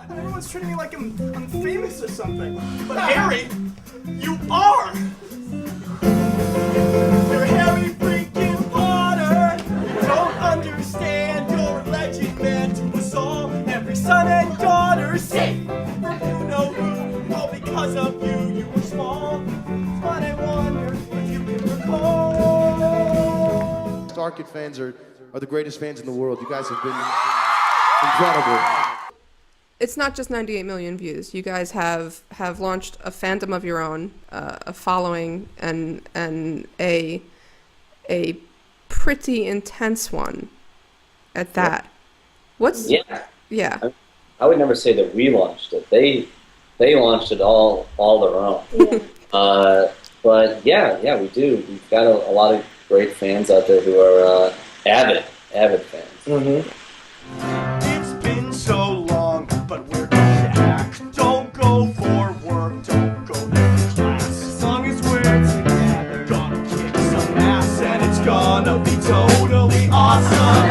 Everyone's treating me like I'm famous or something. But Harry, you are! You're Harry freaking Potter! Don't understand, you're a legend man to us all. Every son and daughter safe from you know who. All because of you, you were small. But I wonder if you can recall. StarKid fans are the greatest fans in the world. You guys have been incredible. It's not just 98 million views. You guys have launched a fandom of your own, a following, and a pretty intense one at that. Yeah. What's yeah? I would never say that we launched it. They launched it all their own. Yeah. But yeah, we do. We've got a lot of great fans out there who are avid fans. Mm-hmm. It's been so long, but we're back. Don't go for work, don't go to class. As long as we're together, gonna kick some ass, and it's gonna be totally awesome.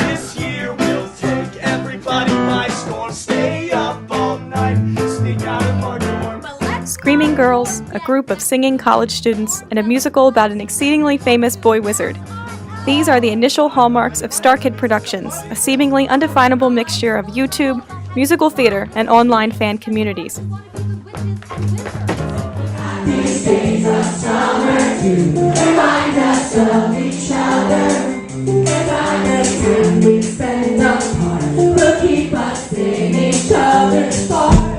This year we'll take everybody by storm. Stay up all night, sneak out of our dorm. Screaming Girls, a group of singing college students, and a musical about an exceedingly famous boy wizard. These are the initial hallmarks of StarKid Productions, a seemingly undefinable mixture of YouTube, musical theater, and online fan communities. These days of summer do remind us of each other. And the time we spend apart will keep us in each other's heart.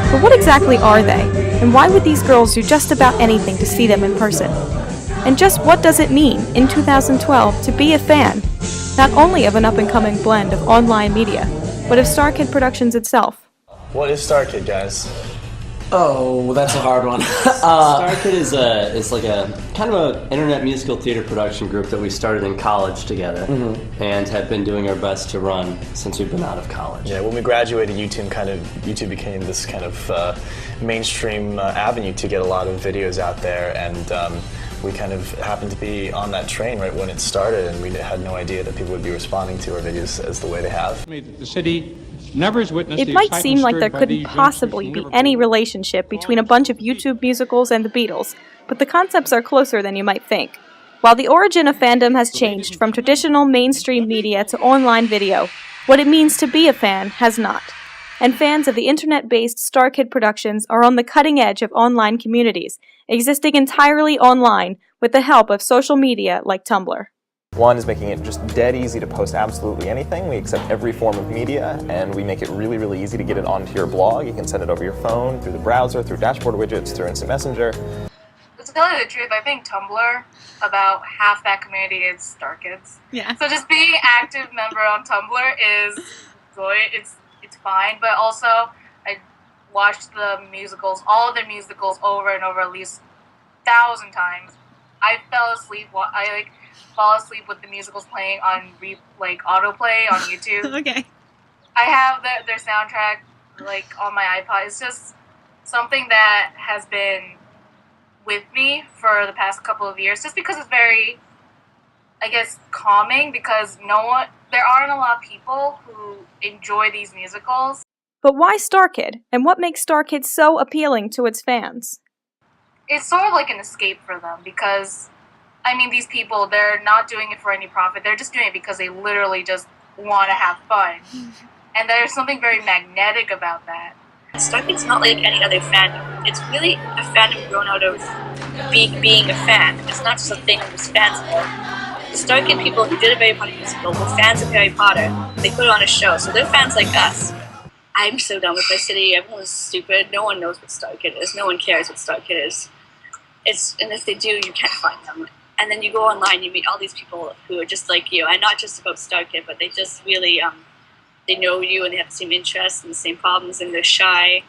But what exactly are they? And why would these girls do just about anything to see them in person? And just what does it mean, in 2012, to be a fan, not only of an up-and-coming blend of online media, but of StarKid Productions itself? What is StarKid, guys? Oh, that's a hard one. StarKid is like a kind of an internet musical theater production group that we started in college together, and have been doing our best to run since we've been out of college. Yeah, when we graduated, YouTube became this kind of mainstream avenue to get a lot of videos out there, and we kind of happened to be on that train right when it started, and we had no idea that people would be responding to our videos as the way they have. The city never has witnessed It might seem like there couldn't possibly be any relationship between a bunch of YouTube musicals and the Beatles, but the concepts are closer than you might think. While the origin of fandom has changed from traditional mainstream media to online video, what it means to be a fan has not. And fans of the internet-based StarKid Productions are on the cutting edge of online communities, existing entirely online with the help of social media like Tumblr. One is making it just dead easy to post absolutely anything. We accept every form of media, and we make it really, really easy to get it onto your blog. You can send it over your phone, through the browser, through dashboard widgets, through Instant Messenger. To tell you the truth, I think Tumblr, about half that community is StarKids. Yeah. So just being an active member on Tumblr is good. It's fine, but also I watched the musicals, all of their musicals, over and over at least 1,000 times. I fell asleep. Fall asleep with the musicals playing on autoplay on YouTube. Okay. I have their soundtrack on my iPod. It's just something that has been with me for the past couple of years, just because it's very, I guess, calming, because there aren't a lot of people who enjoy these musicals. But why StarKid? And what makes StarKid so appealing to its fans? It's sort of like an escape for them, because these people, they're not doing it for any profit. They're just doing it because they literally just want to have fun. And there's something very magnetic about that. StarKid's not like any other fandom. It's really a fandom grown out of being a fan. It's not just a thing of just fans of. The StarKid people who did a Harry Potter musical were fans of Harry Potter. They put it on a show, so they're fans like us. I'm so done with my city. Everyone's stupid. No one knows what StarKid is. No one cares what StarKid is. And if they do, you can't find them. And then you go online, you meet all these people who are just like you, and not just about StarKid, but they just really, they know you, and they have the same interests and the same problems, and they're shy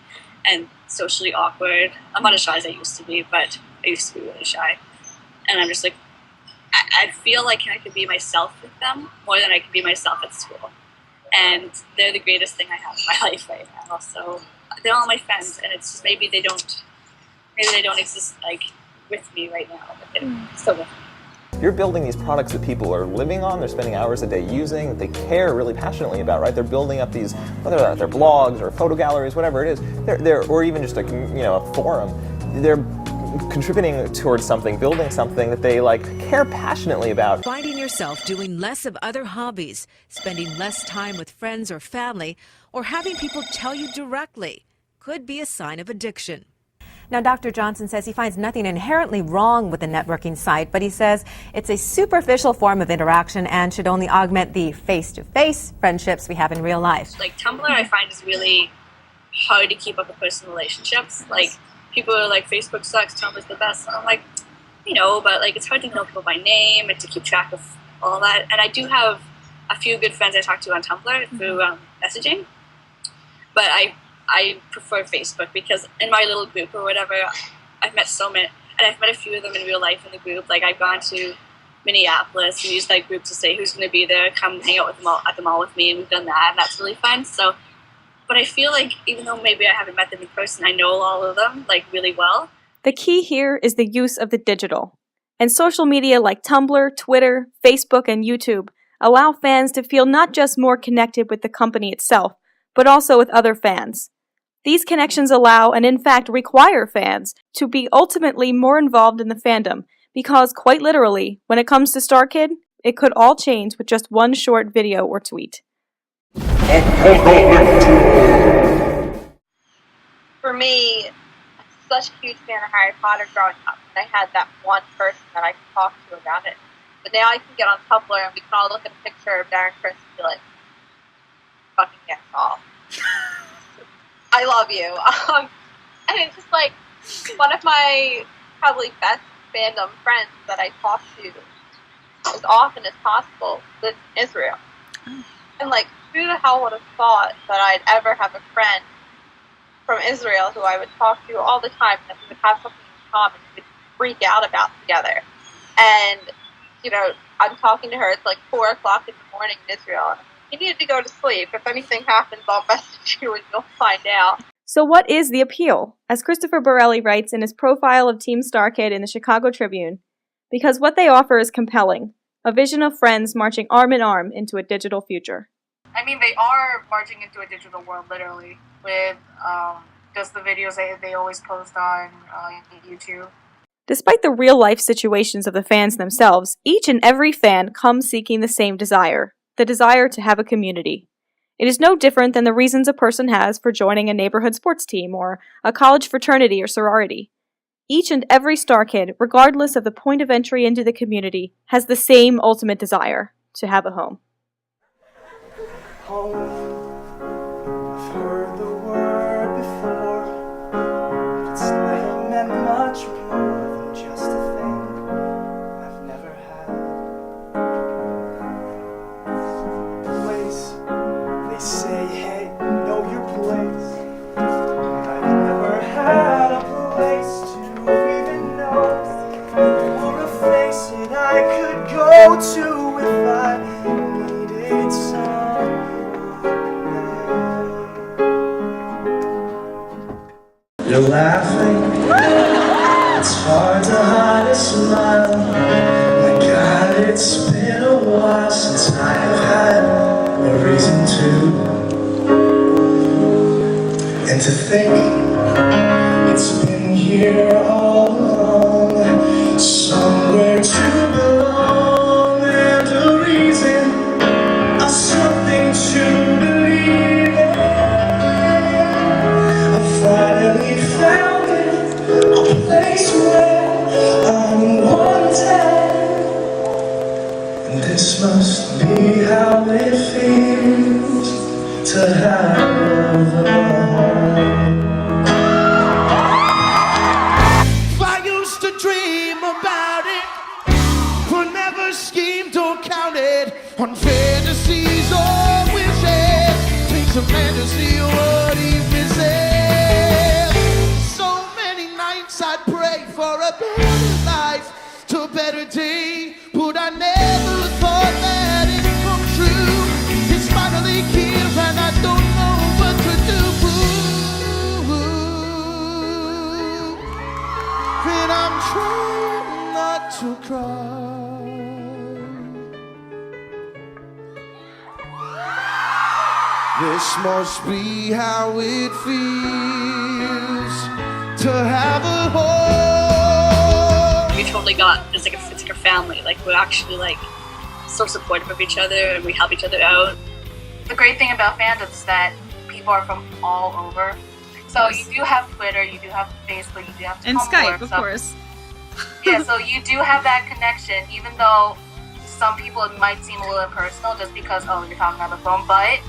and socially awkward. I'm not as shy as I used to be, but I used to be really shy. And I'm just like, I feel like I could be myself with them more than I could be myself at school. And they're the greatest thing I have in my life right now. So they're all my friends, and it's just maybe they don't exist with me right now. It's still with me. You're building these products that people are living on, they're spending hours a day using, that they care really passionately about, right? They're building up these, whether they're blogs or photo galleries, whatever it is, or even just a forum. They're contributing towards something, building something that they care passionately about. Finding yourself doing less of other hobbies, spending less time with friends or family, or having people tell you directly could be a sign of addiction. Now, Dr. Johnson says he finds nothing inherently wrong with the networking site, but he says it's a superficial form of interaction and should only augment the face-to-face friendships we have in real life. Like, Tumblr, I find, is really hard to keep up with personal relationships. Like, people are like, Facebook sucks, Tumblr's the best. And I'm like, but it's hard to know people by name and to keep track of all that. And I do have a few good friends I talk to on Tumblr through messaging, but I prefer Facebook because in my little group or whatever, I've met so many, and I've met a few of them in real life in the group. Like, I've gone to Minneapolis and used that group to say who's going to be there, come hang out with them all, at the mall with me, and we've done that, and that's really fun. So, but I feel like even though maybe I haven't met them in person, I know all of them really well. The key here is the use of the digital. And social media like Tumblr, Twitter, Facebook, and YouTube allow fans to feel not just more connected with the company itself, but also with other fans. These connections allow, and in fact require, fans to be ultimately more involved in the fandom, because quite literally, when it comes to StarKid, it could all change with just one short video or tweet. For me, I'm such a huge fan of Harry Potter growing up, and I had that one person that I could talk to about it. But now I can get on Tumblr and we can all look at a picture of Darren Criss and be like, fucking get off. I love you. And it's just like one of my probably best fandom friends that I talk to as often as possible lives in Israel. And who the hell would have thought that I'd ever have a friend from Israel who I would talk to all the time, that we would have something in common we would freak out about together. And, I'm talking to her, it's 4 o'clock in the morning in Israel. You need to go to sleep. If anything happens, I'll message you and you'll find out. So what is the appeal? As Christopher Borelli writes in his profile of Team StarKid in the Chicago Tribune, because what they offer is compelling, a vision of friends marching arm in arm into a digital future. I mean, they are marching into a digital world, literally, with just the videos they always post on YouTube. Despite the real-life situations of the fans themselves, each and every fan comes seeking the same desire, the desire to have a community. It is no different than the reasons a person has for joining a neighborhood sports team or a college fraternity or sorority. Each and every StarKid, regardless of the point of entry into the community, has the same ultimate desire, to have a home. Home. I've heard the word before, but it's never meant much more than just a thing I've never had. Place, they say, hey, know your place, and I've never had a place to even know, or a face that I could go to if I needed some. You're laughing, it's hard to hide a smile. My God, it's been a while since I have had a reason to. And to think it's been here all along, somewhere to belong, and a reason, or something to believe in. I finally found it, a place where I'm wanted. And this must be how it feels to have a home. I used to dream about it, but never schemed or counted on fantasies or wishes. Takes a man to see what he misses. So many nights I'd pray for a better life, to a better day, but I never thought that it'd come true. It's finally here and I don't know what to do. And I'm trying not to cry. This must be how it feels to have a home. We totally got it's like a family. Like we're actually like so supportive of each other and we help each other out. The great thing about fandoms is that people are from all over. So you do have Twitter, you do have Facebook, you do have And Tumblr, Skype, of course. Yeah, so you do have that connection, even though some people it might seem a little impersonal just because, oh, you're talking on the phone. But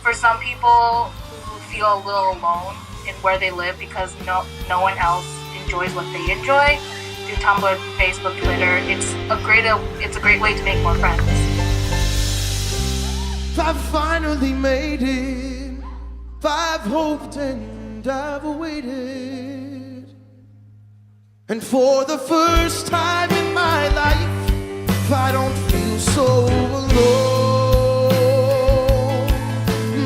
for some people who feel a little alone in where they live because no one else enjoys what they enjoy, through Tumblr, Facebook, Twitter, it's a great way to make more friends. I finally made it. I've hoped and I've waited. And for the first time in my life, I don't feel so alone.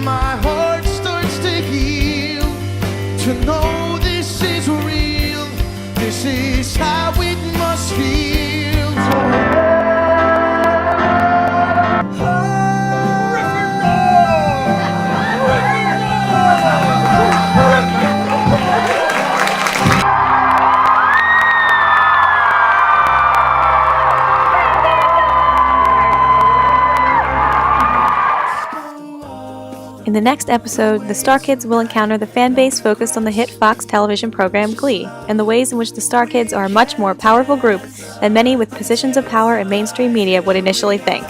My heart starts to heal, to know this is real. This is how it must feel. In the next episode, the StarKids will encounter the fan base focused on the hit Fox television program Glee, and the ways in which the StarKids are a much more powerful group than many with positions of power in mainstream media would initially think.